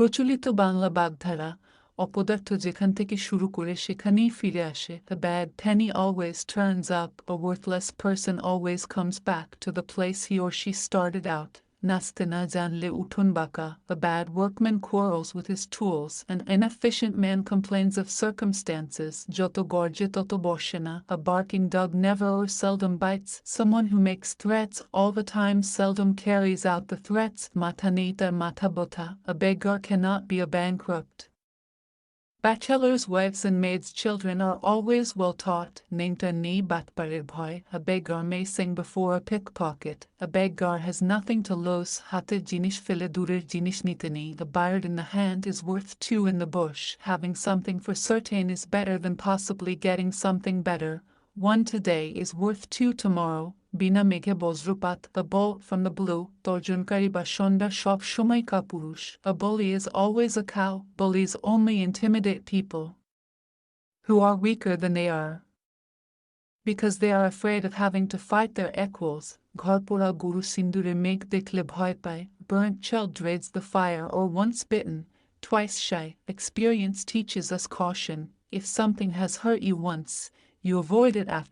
প্রচলিত বাংলা বাগধারা অপদার্থ যেখান থেকে শুরু করে সেখানেই ফিরে আসে. A bad penny always turns up, a worthless person always comes back to the place he or she started out. নাচতে না জানলে উঠোন বাঁকা. A bad workman quarrels with his tools, an inefficient man complains of circumstances. যত গর্জে তত বসে না. A barking dog never or seldom bites. Someone who makes threats all the time seldom carries out the threats. মাথা নেই তার মাথা বথা. A beggar cannot be a bankrupt. Bachelors' wives and maids' children are always well taught. Neinta nei batparer bhoy. A beggar may sing before a pickpocket. A beggar has nothing to lose. Hater jinish fele durer jinish nite nei. The bird in the hand is worth two in the bush. Having something for certain is better than possibly getting something better. One today is worth two tomorrow. Bina meghe bojrupat, a bolt from the blue, torjunkari ba shonda shob shumai ka purush. A bully is always a cow. Bullies only intimidate people who are weaker than they are, because they are afraid of having to fight their equals. Gharpura guru sindure meg dekhle bhoy pai. Burnt child dreads the fire, or once bitten, twice shy. Experience teaches us caution. If something has hurt you once, you avoid it after.